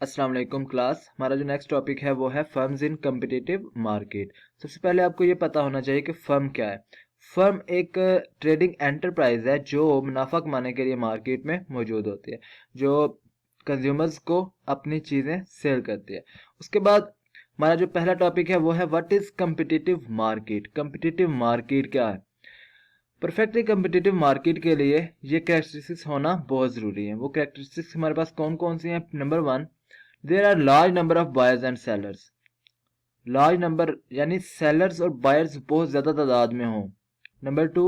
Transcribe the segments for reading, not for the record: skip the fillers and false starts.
अस्सलाम वालेकुम क्लास। हमारा जो नेक्स्ट टॉपिक है वो है फर्म्स इन कम्पिटिटिव मार्केट। सबसे पहले आपको ये पता होना चाहिए कि फर्म क्या है। फर्म एक ट्रेडिंग एंटरप्राइज है जो मुनाफा कमाने के लिए मार्केट में मौजूद होती है, जो कंज्यूमर्स को अपनी चीज़ें सेल करती है। उसके बाद हमारा जो पहला टॉपिक है वो है what is competitive market. Competitive market क्या है? परफेक्टली कम्पिटिटिव मार्केट के लिए ये कैरेक्टरिस्टिक्स होना बहुत ज़रूरी है। वो कैरेक्टरिस्टिक्स हमारे पास कौन कौन सी हैं? Number one, there are large number of buyers and sellers. Large number यानी सेलर्स और बायर्स बहुत ज्यादा तादाद में हों। Number two,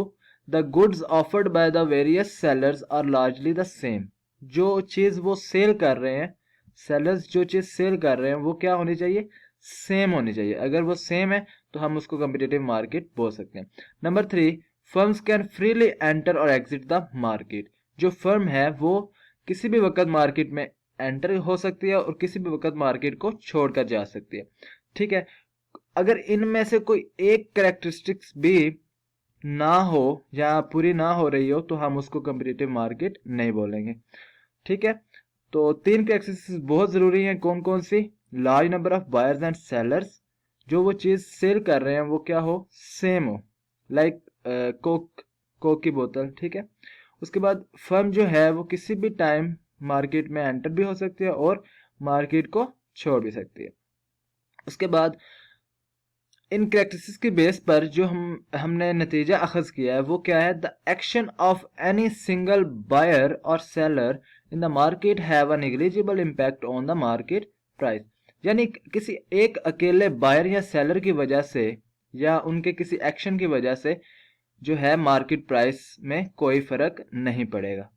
the goods offered by the various sellers are largely the same. जो चीज वो सेल कर रहे हैं, सेलर्स जो चीज सेल कर रहे हैं वो क्या होनी चाहिए? सेम होनी चाहिए। अगर वो सेम है तो हम उसको कम्पिटिटिव मार्केट बोल सकते हैं। Number three, firms can freely enter और एग्जिट द मार्केट। जो फर्म है वो किसी भी वक्त मार्केट में एंटर हो सकती है और किसी भी वक्त मार्केट को छोड़कर जा सकती है। ठीक है, अगर इनमें से कोई एक कैरेक्टरिस्टिक्स भी ना हो या पूरी ना हो रही हो तो हम उसको कम्पिटिटिव मार्केट नहीं बोलेंगे। ठीक है, तो तीन कैरेक्टरिस्टिक्स बहुत जरूरी हैं। कौन कौन सी? Large number of buyers and sellers, जो वो चीज सेल कर रहे हैं वो क्या हो? सेम हो, लाइक कोक की बोतल। ठीक है, उसके बाद फर्म जो है वो किसी भी टाइम मार्केट में एंटर भी हो सकती है और मार्केट को छोड़ भी सकती है। उसके बाद इन कैरेक्टरिस्टिक्स के बेस पर जो हमने नतीजा अखज किया है वो क्या है? The action of any single buyer और seller in the market have a negligible impact on the market price. यानी किसी एक अकेले बायर या सेलर की वजह से या उनके किसी एक्शन की वजह से जो है मार्केट प्राइस में कोई फर्क नहीं पड़ेगा।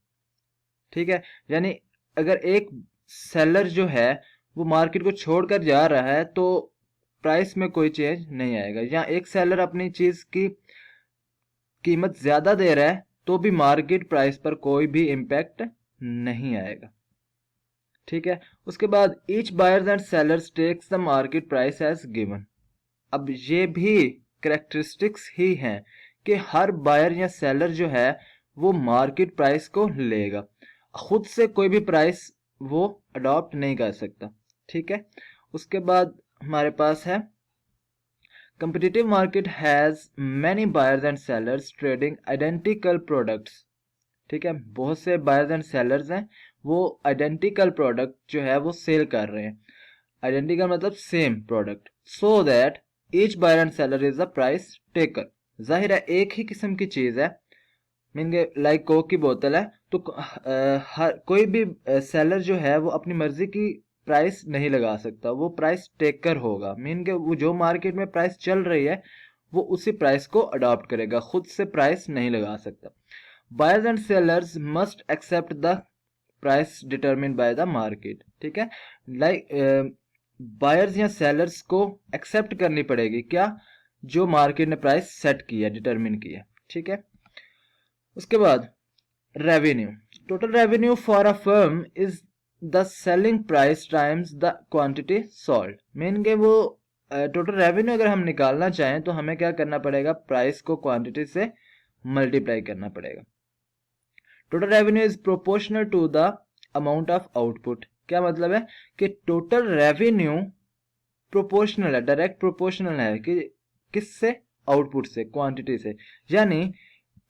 ठीक है, यानी अगर एक सेलर जो है वो मार्केट को छोड़कर जा रहा है तो प्राइस में कोई चेंज नहीं आएगा। या एक सेलर अपनी चीज की कीमत ज्यादा दे रहा है तो भी मार्केट प्राइस पर कोई भी इंपैक्ट नहीं आएगा। ठीक है, उसके बाद each buyers and sellers takes the market price as given. अब ये भी करेक्टरिस्टिक्स ही हैं कि हर बायर या सेलर जो है वो मार्केट प्राइस को लेगा, खुद से कोई भी प्राइस वो अडॉप्ट नहीं कर सकता। ठीक है, उसके बाद हमारे पास है competitive market has many buyers and sellers trading identical products। ठीक है, बहुत से बायर्स एंड सेलर्स हैं, वो आइडेंटिकल प्रोडक्ट जो है वो सेल कर रहे हैं। आइडेंटिकल मतलब same product. So that each buyer and seller is the price taker. जाहिर है एक ही किस्म की चीज है, मीन के लाइक कोक की बोतल है तो हर कोई भी सेलर जो है वो अपनी मर्जी की प्राइस नहीं लगा सकता, वो प्राइस टेकर होगा। मीन के वो जो मार्केट में प्राइस चल रही है वो उसी प्राइस को अडॉप्ट करेगा, खुद से प्राइस नहीं लगा सकता। Buyers and sellers must accept the price determined by the market. ठीक है, लाइक बायर्स या सेलर्स को एक्सेप्ट करनी पड़ेगी क्या? जो मार्केट ने प्राइस सेट की है, डिटरमिन की है। ठीक है, उसके बाद revenue. Total revenue for a firm is the selling price times the quantity sold. Mean के वो टोटल रेवेन्यू अगर हम निकालना चाहें तो हमें क्या करना पड़ेगा? प्राइस को क्वांटिटी से मल्टीप्लाई करना पड़ेगा। Total revenue is proportional to the amount of output. क्या मतलब है कि टोटल रेवेन्यू प्रोपोर्शनल है, डायरेक्ट प्रोपोर्शनल है कि किससे? आउटपुट से, क्वांटिटी से। यानी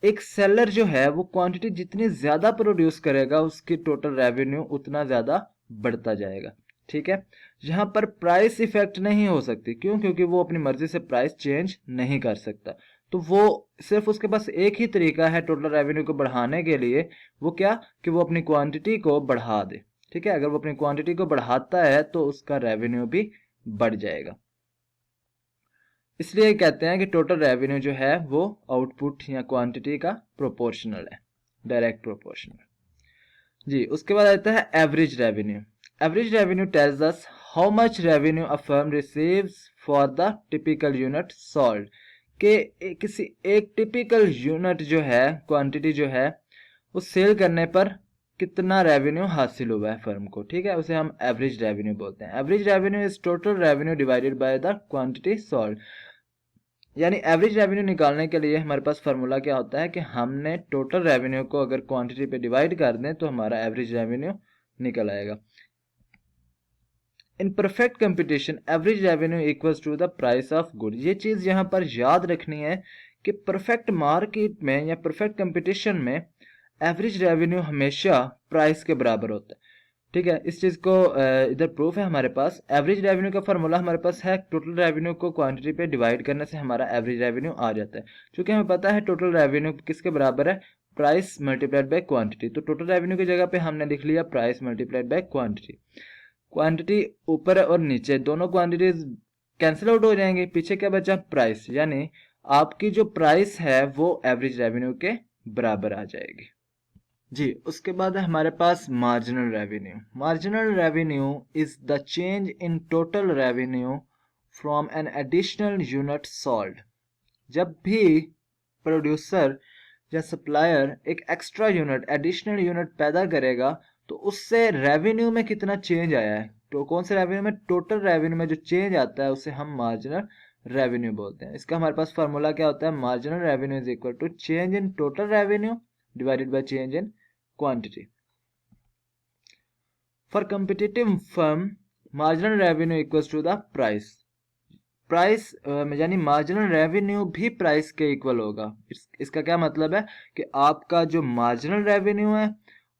एक सेलर जो है वो क्वांटिटी जितनी ज्यादा प्रोड्यूस करेगा उसकी टोटल रेवेन्यू उतना ज्यादा बढ़ता जाएगा। ठीक है, यहां पर प्राइस इफेक्ट नहीं हो सकती। क्यों? क्योंकि वो अपनी मर्जी से प्राइस चेंज नहीं कर सकता। तो वो सिर्फ उसके पास एक ही तरीका है टोटल रेवेन्यू को बढ़ाने के लिए, वो क्या? कि वो अपनी क्वांटिटी को बढ़ा दे। ठीक है, अगर वो अपनी क्वांटिटी को बढ़ाता है तो उसका रेवेन्यू भी बढ़ जाएगा। इसलिए कहते हैं कि टोटल रेवेन्यू जो है वो आउटपुट या क्वांटिटी का प्रोपोर्शनल है, डायरेक्ट प्रोपोर्शनल। जी, उसके बाद आता है average revenue. Average revenue tells us how much revenue a firm receives for the typical unit sold. के किसी एक टिपिकल यूनिट जो है, क्वांटिटी जो है, वो सेल करने पर कितना रेवेन्यू हासिल हुआ है फर्म को। ठीक है, उसे हम एवरेज रेवेन्यू बोलते हैं। Average revenue is total revenue divided by the quantity sold. यानी एवरेज रेवेन्यू निकालने के लिए हमारे पास फार्मूला क्या होता है कि हमने टोटल रेवेन्यू को अगर क्वांटिटी पे डिवाइड कर दें तो हमारा एवरेज रेवेन्यू निकल आएगा। In perfect competition average revenue equals to the price of good. ये चीज़ यहाँ पर याद रखनी है कि परफेक्ट मार्केट में या परफेक्ट कंपटीशन में एवरेज रेवेन्यू हमेशा प्राइस के बराबर होता है। ठीक है, इस चीज़ को इधर प्रूफ है हमारे पास। एवरेज रेवेन्यू का फार्मूला हमारे पास है, टोटल रेवेन्यू को क्वांटिटी पे डिवाइड करने से हमारा एवरेज रेवेन्यू आ जाता है। क्योंकि हमें पता है टोटल रेवेन्यू किसके बराबर है, प्राइस मल्टीप्लाइड बाय क्वांटिटी। तो टोटल रेवेन्यू की जगह पे हमने लिख लिया price multiplied by quantity. Quantity ऊपर और नीचे दोनों क्वांटिटीज कैंसिल आउट हो जाएंगे, पीछे क्या बचा, प्राइस। यानी आपकी जो प्राइस है वो एवरेज रेवेन्यू के बराबर आ जाएगी जी। उसके बाद है हमारे पास marginal revenue. Marginal revenue is the change in total revenue from an additional unit sold. जब भी प्रोड्यूसर या सप्लायर एक एक्स्ट्रा यूनिट, एडिशनल यूनिट पैदा करेगा तो उससे रेवेन्यू में कितना चेंज आया है, तो कौन से रेवेन्यू में, टोटल रेवेन्यू में जो चेंज आता है उसे हम मार्जिनल रेवेन्यू बोलते हैं। इसका हमारे पास फार्मूला क्या होता है, marginal revenue is equal to change in total revenue divided by change in quantity. For competitive firm marginal revenue equals to the price. Price यानी मार्जिनल रेवेन्यू भी प्राइस के इक्वल होगा। इसका क्या मतलब है कि आपका जो मार्जिनल रेवेन्यू है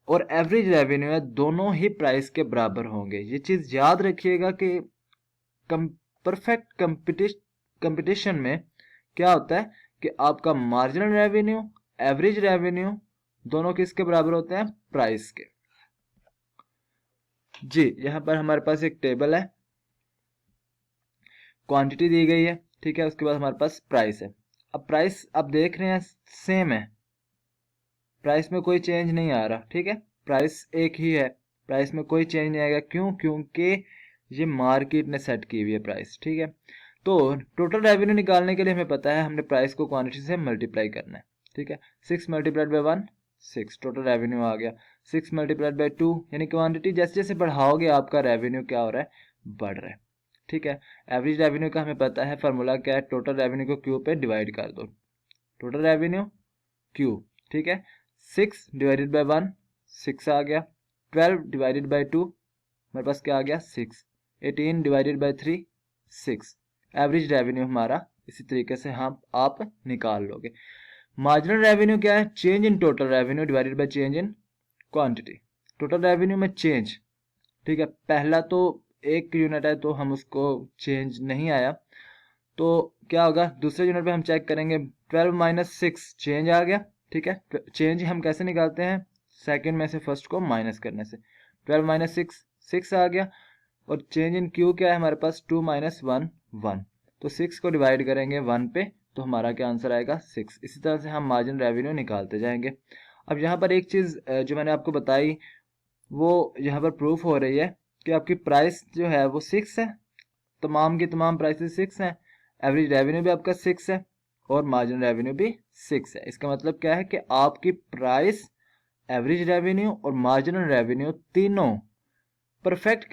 और एवरेज रेवेन्यू है दोनों ही प्राइस के बराबर होंगे। ये चीज याद रखिएगा कि परफेक्ट कंपटीशन में क्या होता है कि आपका मार्जिनल रेवेन्यू, एवरेज रेवेन्यू दोनों किसके बराबर होते हैं, प्राइस के जी। यहां पर हमारे पास एक टेबल है, क्वांटिटी दी गई है, ठीक है, उसके बाद हमारे पास प्राइस है। अब प्राइस आप देख रहे हैं सेम है, प्राइस में कोई चेंज नहीं आ रहा, ठीक है, प्राइस एक ही है, प्राइस में कोई चेंज नहीं आएगा। क्यों, क्योंकि ये मार्केट ने सेट की हुई है प्राइस, ठीक है। तो टोटल रेवेन्यू निकालने के लिए हमें पता है हमने प्राइस को क्वांटिटी से मल्टीप्लाई करना है, ठीक है। 6 मल्टीप्लाइड बाय 1 6, टोटल रेवेन्यू आ गया। 6 मल्टीप्लाइड बाय 2 यानी क्वांटिटी जैसे जैसे बढ़ाओगे आपका रेवेन्यू क्या हो रहा है, बढ़ रहा है, ठीक है। एवरेज रेवेन्यू का हमें पता है फार्मूला क्या है, टोटल रेवेन्यू को क्यू पे डिवाइड कर दो, टोटल रेवेन्यू क्यू, ठीक है। 6 डिवाइडेड बाय 1 6 आ गया। 12 डिवाइडेड बाय 2 हमारे पास क्या आ गया, 6। 18 डिवाइडेड बाय 3 6। एवरेज रेवेन्यू हमारा इसी तरीके से हम आप निकाल लोगे। मार्जिनल रेवेन्यू क्या है, change in total revenue divided by change in quantity. Total revenue में चेंज, ठीक है, पहला तो एक यूनिट है तो हम उसको चेंज नहीं आया, तो क्या होगा, दूसरे यूनिट पे हम चेक करेंगे, 12 माइनस 6 चेंज आ गया, ठीक है। चेंज हम कैसे निकालते हैं, सेकंड में से फर्स्ट को माइनस करने से। 12 माइनस 6 6 आ गया। और चेंज इन क्यू क्या है हमारे पास, 2 माइनस 1 1। तो 6 को डिवाइड करेंगे 1 पे तो हमारा क्या आंसर आएगा, 6। इसी तरह से हम मार्जिन रेवेन्यू निकालते जाएंगे। अब यहाँ पर एक चीज़ जो मैंने आपको बताई वो यहाँ पर प्रूफ हो रही है कि आपकी प्राइस जो है वो 6 है, तमाम की तमाम प्राइसेस 6 हैं, एवरेज रेवेन्यू भी आपका 6 है और मार्जिन रेवेन्यू भी 6 है। इसका मतलब क्या है कि आपकी प्राइस, एवरेज रेवेन्यू और मार्जिनल रेवेन्यू तीनों परफेक्ट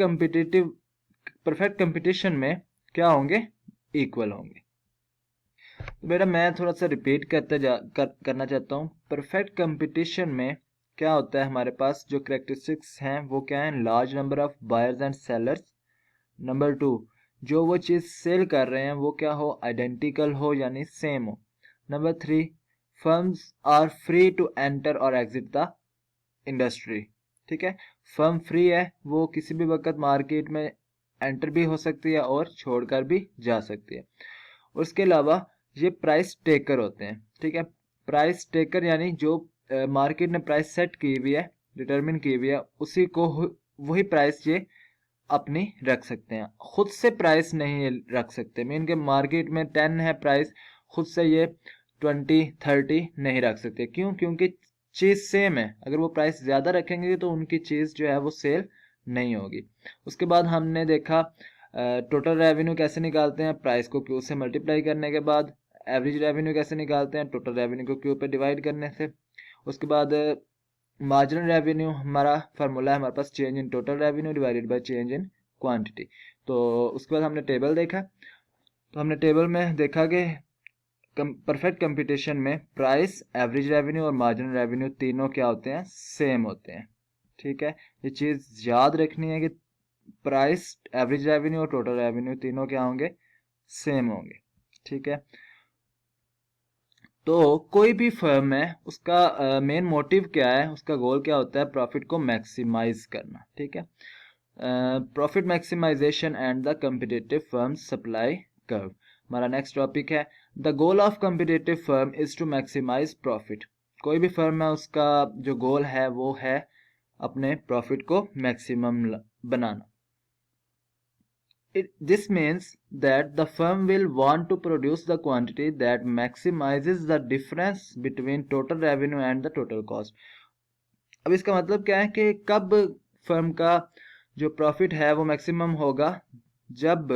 कंपटीशन में क्या होंगे, इक्वल होंगे। तो बेटा मैं थोड़ा सा रिपीट करना चाहता हूँ। परफेक्ट कंपटीशन में क्या होता है, हमारे पास जो करेक्टरिस्टिक्स हैं वो क्या है, large number of buyers and sellers. Number 2, जो वो चीज़ सेल कर रहे हैं वो क्या हो, आइडेंटिकल हो यानी सेम हो। Number 3, firms are free to enter और एग्जिट द इंडस्ट्री, ठीक है, फर्म फ्री है, वो किसी भी वक्त मार्केट में एंटर भी हो सकती है और छोड़कर भी जा सकती है। उसके अलावा ये प्राइस टेकर होते हैं, ठीक है। प्राइस टेकर यानी जो मार्केट ने प्राइस सेट की हुई है, डिटरमिन की हुई है, उसी को वही प्राइस ये अपनी रख सकते हैं, खुद से प्राइस नहीं रख सकते। मीन के मार्केट में 10 है प्राइस, खुद से ये 20 30 नहीं रख सकते। क्यों, क्योंकि चीज़ सेम है, अगर वो प्राइस ज़्यादा रखेंगे तो उनकी चीज़ जो है वो सेल नहीं होगी। उसके बाद हमने देखा टोटल रेवेन्यू कैसे निकालते हैं, प्राइस को क्यू से मल्टीप्लाई करने के बाद। एवरेज रेवेन्यू कैसे निकालते हैं, टोटल रेवेन्यू को क्यू पे डिवाइड करने से। उसके बाद मार्जिनल रेवेन्यू हमारा फार्मूला है हमारे पास, change in total revenue divided by change in quantity. तो उसके बाद हमने टेबल देखा, तो हमने टेबल में देखा कि परफेक्ट कंपटीशन में प्राइस, एवरेज रेवेन्यू और मार्जिनल रेवेन्यू तीनों क्या होते हैं, सेम होते हैं, ठीक है। ये चीज़ याद रखनी है कि प्राइस, एवरेज रेवेन्यू और टोटल रेवेन्यू तीनों क्या होंगे, सेम होंगे। ठीक है, तो कोई भी फर्म है उसका मेन मोटिव क्या है, उसका गोल क्या होता है, प्रॉफिट को मैक्सिमाइज करना। ठीक है, profit maximization and the competitive firm supply curve. हमारा नेक्स्ट टॉपिक है the goal of competitive firm is to maximize profit. कोई भी फर्म है उसका जो गोल है वो है अपने प्रॉफिट को maximum banana. This means that the firm will want to produce the quantity that maximizes the difference between total revenue and the total cost. अब इसका मतलब क्या है कि कब फर्म का जो प्रॉफिट है वो मैक्सिमम होगा, जब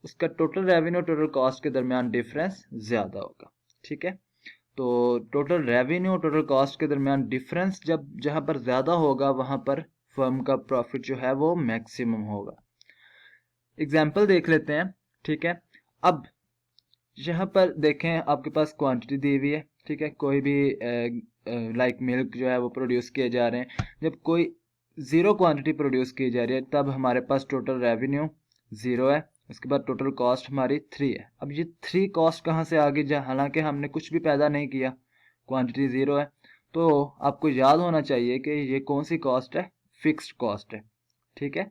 उसका टोटल रेवेन्यू और टोटल कॉस्ट के दरमियान डिफरेंस ज़्यादा होगा। ठीक है, तो टोटल रेवेन्यू और टोटल कॉस्ट के दरमियान डिफरेंस जब जहाँ पर ज़्यादा होगा वहाँ पर फर्म का प्रॉफिट जो है वो मैक्सिमम होगा। एग्जाम्पल देख लेते हैं। ठीक है, अब यहाँ पर देखें आपके पास क्वांटिटी दी हुई है। ठीक है, कोई भी लाइक मिल्क जो है वो प्रोड्यूस किए जा रहे हैं। जब कोई ज़ीरो क्वांटिटी प्रोड्यूस की जा रही है तब हमारे पास टोटल रेवेन्यू 0 है, उसके बाद टोटल कॉस्ट हमारी 3 है। अब ये 3 कॉस्ट कहाँ से आ गई, हालांकि हमने कुछ भी पैदा नहीं किया, क्वांटिटी 0 है। तो आपको याद होना चाहिए कि ये कौन सी कॉस्ट है, फिक्स्ड कॉस्ट है। ठीक है,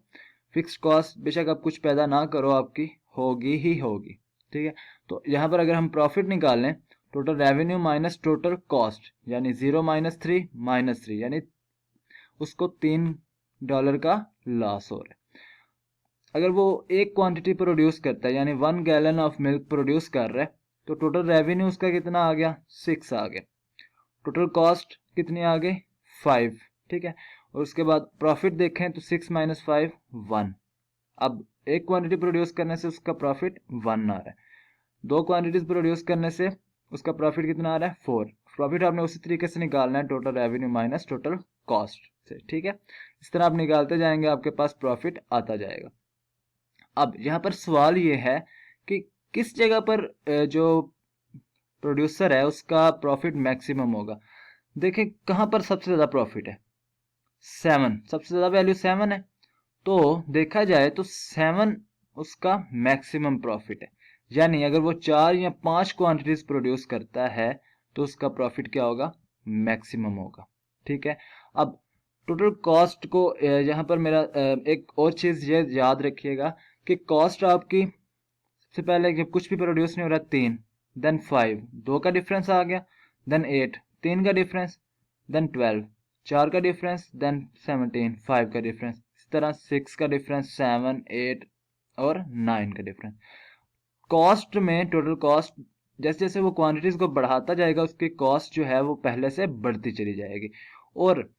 फिक्स्ड कॉस्ट बेशक आप कुछ पैदा ना करो आपकी होगी ही होगी। ठीक है, तो यहाँ पर अगर हम प्रॉफिट निकाल लें, total revenue minus total cost, यानी 0 माइनस 3 माइनस 3, यानी उसको $3 का लॉस हो रहा है। अगर वो एक क्वांटिटी प्रोड्यूस करता है, यानी 1 गैलन ऑफ मिल्क प्रोड्यूस कर रहा है, तो टोटल रेवेन्यू उसका कितना आ गया, 6 आ गया। टोटल कॉस्ट कितनी आ गई, 5। ठीक है, और उसके बाद प्रॉफिट देखें तो 6 माइनस 5 1। अब एक क्वांटिटी प्रोड्यूस करने से उसका प्रॉफिट 1 आ रहा है, 2 क्वांटिटीज प्रोड्यूस करने से उसका प्रॉफिट कितना आ रहा है, 4। प्रॉफिट आपने उसी तरीके से निकालना है, total revenue minus total cost से। ठीक है, इस तरह आप निकालते जाएंगे, आपके पास प्रॉफिट आता जाएगा। अब यहाँ पर सवाल ये है कि किस जगह पर जो प्रोड्यूसर है उसका प्रॉफिट मैक्सिमम होगा। देखें कहाँ पर सबसे ज्यादा प्रॉफिट है, 7, सबसे ज्यादा वैल्यू 7 है। तो देखा जाए तो 7 उसका मैक्सिमम प्रॉफिट है, यानी अगर वो 4 या 5 क्वांटिटीज प्रोड्यूस करता है तो उसका प्रॉफिट क्या होगा, मैक्सिमम होगा। ठीक है, अब टोटल कॉस्ट को यहाँ पर मेरा एक और चीज ये याद रखिएगा कि कॉस्ट आपकी सबसे पहले जब कुछ भी प्रोड्यूस नहीं हो रहा 3, देन 5, 2 का डिफरेंस आ गया, देन 8, 3 का डिफरेंस, देन 12, 4 का डिफरेंस, देन 17, 5 का डिफरेंस, इस तरह 6 का डिफरेंस, 7, 8 और 9 का डिफरेंस। कॉस्ट में टोटल कॉस्ट जैसे जैसे वो क्वांटिटीज को बढ़ाता जाएगा उसकी कॉस्ट जो है वो पहले से बढ़ती चली जाएगी। और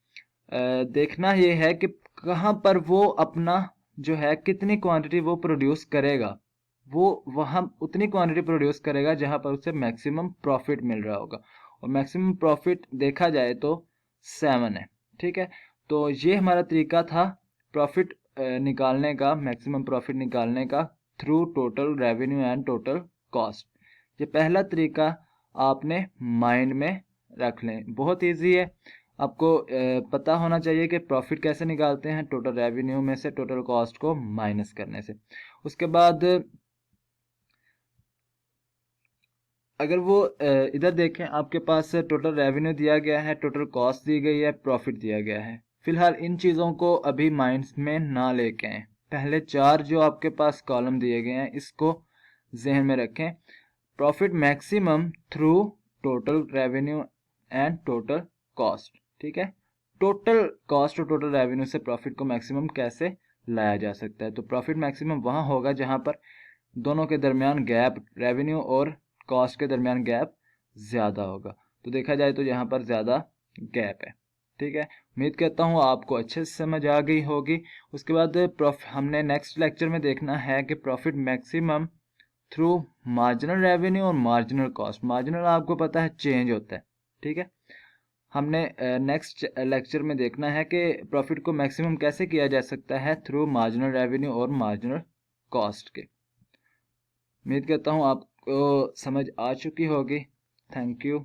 देखना ये है कि कहाँ पर वो अपना जो है कितनी क्वांटिटी वो प्रोड्यूस करेगा, वो वहां उतनी क्वांटिटी प्रोड्यूस करेगा जहां पर उसे मैक्सिमम प्रॉफिट मिल रहा होगा। और मैक्सिमम प्रॉफिट देखा जाए तो 7 है। ठीक है, तो ये हमारा तरीका था प्रॉफिट निकालने का, मैक्सिमम प्रॉफिट निकालने का through total revenue and total cost. ये पहला तरीका आपने माइंड में रख लें, बहुत ईजी है। आपको पता होना चाहिए कि प्रॉफिट कैसे निकालते हैं, टोटल रेवेन्यू में से टोटल कॉस्ट को माइनस करने से। उसके बाद अगर वो इधर देखें, आपके पास टोटल रेवेन्यू दिया गया है, टोटल कॉस्ट दी गई है, प्रॉफिट दिया गया है। फिलहाल इन चीज़ों को अभी माइंड में ना लेके आए, पहले 4 जो आपके पास कॉलम दिए गए हैं इसको जहन में रखें। Profit maximum through total revenue and total cost. ठीक है, टोटल कॉस्ट और टोटल रेवेन्यू से प्रॉफिट को मैक्सिमम कैसे लाया जा सकता है, तो प्रॉफिट मैक्सिमम वहाँ होगा जहाँ पर दोनों के दरमियान गैप, रेवेन्यू और कॉस्ट के दरमियान गैप ज़्यादा होगा। तो देखा जाए तो यहाँ पर ज़्यादा गैप है। ठीक है, उम्मीद करता हूँ आपको अच्छे से समझ आ गई होगी। उसके बाद हमने नेक्स्ट लेक्चर में देखना है कि profit maximum through marginal revenue और मार्जिनल कॉस्ट। मार्जिनल आपको पता है चेंज होता है। ठीक है, हमने नेक्स्ट लेक्चर में देखना है कि प्रॉफिट को मैक्सिमम कैसे किया जा सकता है थ्रू मार्जिनल रेवेन्यू और मार्जिनल कॉस्ट के। उम्मीद करता हूँ आपको समझ आ चुकी होगी। Thank you.